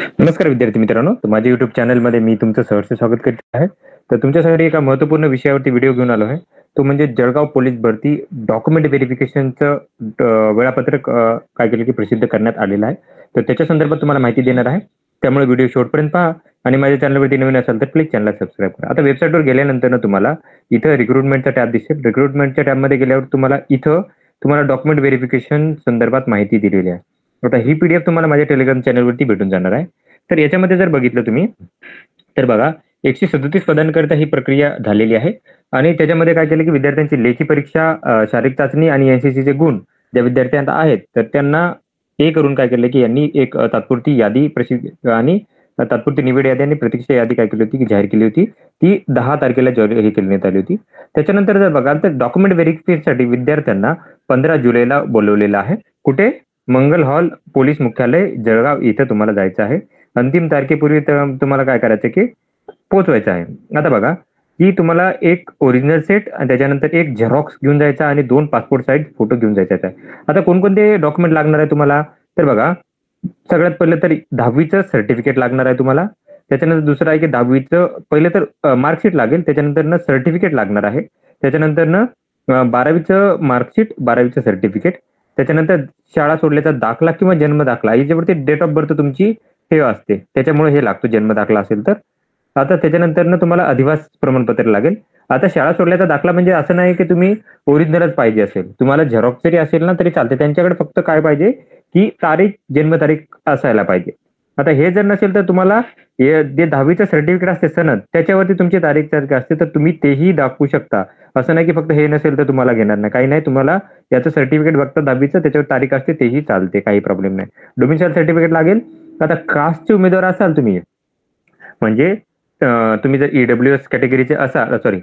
नमस्कार विद्यार्थी मित्रांनो, तर माझ्या YouTube चॅनलमध्ये मी तुमचं सहर्ष स्वागत करीत आहे. तर तुमच्यासाठी एका महत्त्वपूर्ण विषयावरती व्हिडिओ घेऊन आलो आहे. तो म्हणजे जळगाव पोलीस भरती डॉक्युमेंट व्हेरिफिकेशनचं वेळापत्रक काय केलं की प्रसिद्ध करण्यात आलेलं आहे. तर त्याच्या संदर्भात तुम्हाला माहिती देणार आहे. त्यामुळे व्हिडिओ शेवटपर्यंत पहा आणि माझ्या चॅनलवरती नवीन असाल तर प्लीज चॅनलला सबस्क्राईब करा. आता वेबसाईटवर गेल्यानंतर तुम्हाला इथं रिक्रुटमेंटचा टॅब दिसेल. रिक्रुटमेंटच्या टॅबमध्ये गेल्यावर तुम्हाला डॉक्युमेंट व्हेरिफिकेशन संदर्भात माहिती दिलेली आहे. आता ही पीडीएफ तुम्हाला माझ्या टेलिग्राम चॅनलवरती भेटून जाणार आहे. तर याच्यामध्ये जर बघितलं तुम्ही तर बघा 137 पदांकरिता ही प्रक्रिया झालेली आहे आणि त्याच्यामध्ये काय केलं की विद्यार्थ्यांची लेखी परीक्षा, शारीरिक चाचणी आणि एनसीसीचे गुण ज्या विद्यार्थ्यांना आहेत तर त्यांना हे करून काय केलं की यांनी एक तात्पुरती यादी प्रसिद्ध आणि तात्पुरती निवड यादी आणि प्रतीक्षा यादी काय केली होती की जाहीर केली होती. ती 10 तारखेला हे करण्यात आली होती. त्याच्यानंतर जर बघाल तर डॉक्युमेंट व्हेरिफिकेशनसाठी विद्यार्थ्यांना 15 जुलैला बोलवलेलं आहे. कुठे? मंगल हॉल पोलीस मुख्यालय जळगाव इथं तुम्हाला जायचं आहे. अंतिम तारखेपूर्वी तुम्हाला काय करायचं की पोहोचवायचं आहे. आता बघा की तुम्हाला एक ओरिजिनल सेट आणि त्याच्यानंतर एक झेरॉक्स घेऊन जायचा आणि 2 पासपोर्ट साईज फोटो घेऊन जायचा आहे. आता कोणकोणते डॉक्युमेंट लागणार आहे तुम्हाला? तर बघा सगळ्यात पहिलं तर 10वीचं सर्टिफिकेट लागणार आहे तुम्हाला. त्याच्यानंतर दुसरं आहे की 10वीचं पहिलं तर मार्कशीट लागेल. त्याच्यानंतर सर्टिफिकेट लागणार आहे. त्याच्यानंतर 12वीचं मार्कशीट, 12वीचं सर्टिफिकेट. त्याच्यानंतर शाळा सोडल्याचा दाखला किंवा जन्म दाखला याच्यावरती डेट ऑफ बर्थ तुमची हे असते. त्याच्यामुळे हे लागतो जन्म दाखला असेल तर. आता त्याच्यानंतर तुम्हाला अधिवास प्रमाणपत्र लागेल. आता शाळा सोडल्याचा दाखला म्हणजे असं नाही की तुम्ही ओरिजिनलच पाहिजे असेल. तुम्हाला झेरॉक्स जरी असेल ना तरी चालते. त्यांच्याकडे फक्त काय पाहिजे की जन्मतारीख असायला पाहिजे. आता हे जर नसेल तर तुम्हाला जे 10वीचं सर्टिफिकेट असते सनद त्याच्यावरती तुमची तारीख असते तर तुम्ही तेही दाखवू शकता. असं नाही की फक्त हे नसेल तर तुम्हाला घेणार नाही. काही नाही, तुम्हाला याचं सर्टिफिकेट बघता 10वीचं त्याच्यावर तारीख असते तेही चालते, काही प्रॉब्लेम नाही. डोमिसाईल सर्टिफिकेट लागेल. आता कास्टचे उमेदवार असाल तुम्ही म्हणजे तुम्ही जर ईडब्ल्यूएस कॅटेगरीचे असाल, सॉरी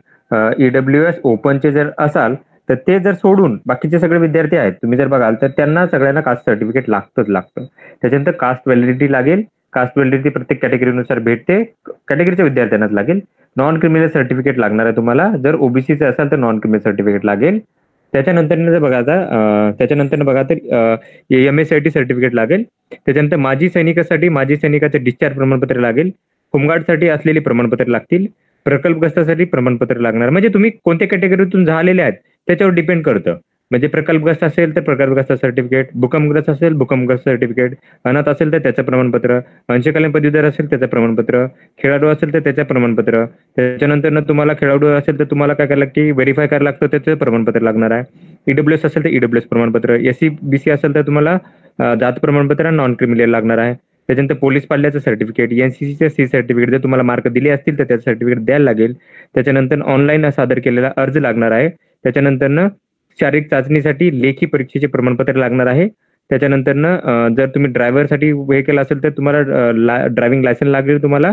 ईडब्ल्यूएस ओपनचे जर असाल तर ते जर सोडून बाकीचे सगळे विद्यार्थी आहेत तुम्ही जर बघाल तर त्यांना सगळ्यांना कास्ट सर्टिफिकेट लागतं. त्याच्यानंतर कास्ट व्हॅलिडिटी लागेल. कास्ट व्हॅलिडिटी प्रत्येक कॅटेगरीनुसार भेटते. कॅटेगरीच्या विद्यार्थ्यांनाच लागेल. नॉन क्रिमिनल सर्टिफिकेट लागणार आहे तुम्हाला. जर ओबीसीचे असाल तर नॉन क्रिमिनल सर्टिफिकेट लागेल. त्याच्यानंतर बघा तर एमएसआयटी सर्टिफिकेट लागेल. त्याच्यानंतर माजी सैनिकाचं डिस्चार्ज प्रमाणपत्र लागेल. होमगार्डसाठी असलेली प्रमाणपत्र लागतील. प्रकल्पग्रस्तासाठी प्रमाणपत्र लागणार. म्हणजे तुम्ही कोणत्या कॅटेगरीतून झालेले आहेत त्याच्यावर डिपेंड करतं. म्हणजे प्रकल्पग्रस्त असेल तर प्रकल्पग्रस्त सर्टिफिकेट, भूकंपग्रस्त असेल भूकंपग्रस्त सर्टिफिकेट, अनाथ असेल तर त्याचं प्रमाणपत्र, अंशकालीन पदवीधर असेल त्याचं प्रमाणपत्र, खेळाडू असेल तर त्याचं प्रमाणपत्र. त्याच्यानंतर तुम्हाला खेळाडू असेल तर तुम्हाला काय करायला की व्हेरीफाय करायला लागतं त्याचं प्रमाणपत्र लागणार आहे. ईडब्ल्यूएस असेल तर ईडब्ल्यूएस प्रमाणपत्र, एससी बीसी असेल तर तुम्हाला जात प्रमाणपत्र नॉन क्रिमिनल लागणार आहे. त्याच्यानंतर पोलीस पाल्याचं सर्टिफिकेट, एनसीसीचं सी सर्टिफिकेट, जर तुम्हाला मार्क दिले असतील तर त्याचं सर्टिफिकेट द्यायला लागेल. त्याच्यानंतर ऑनलाईन सादर केलेला अर्ज लागणार आहे. त्याच्यानंतर शारीरिक चाचणीसाठी लेखी परीक्षेचे प्रमाणपत्र लागणार आहे. त्याच्यानंतर जर तुम्ही ड्रायव्हरसाठी हे केलं असेल तर तुम्हाला ड्रायव्हिंग लायसन्स लागेल तुम्हाला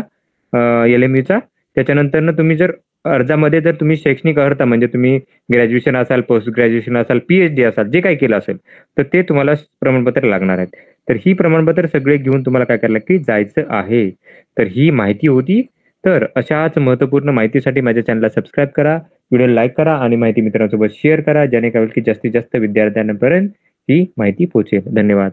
LMUचा. त्याच्यानंतर तुम्ही जर अर्जामध्ये जर तुम्ही शैक्षणिक अर्हता म्हणजे तुम्ही ग्रॅज्युएशन असाल, पोस्ट ग्रॅज्युएशन असाल, PhD असाल, जे काही केलं असेल तर ते तुम्हाला प्रमाणपत्र लागणार आहेत. तर ही प्रमाणपत्र सगळे घेऊन तुम्हाला काय करायला की जायचं आहे. तर ही माहिती होती. तर अशाच महत्त्वपूर्ण माहितीसाठी माझ्या चॅनलला सबस्क्राईब करा, व्हिडिओ लाईक करा आणि माहिती मित्रांसोबत शेअर करा, जेणेकरून की जास्तीत जास्त विद्यार्थ्यांपर्यंत ही माहिती पोहोचेल. धन्यवाद.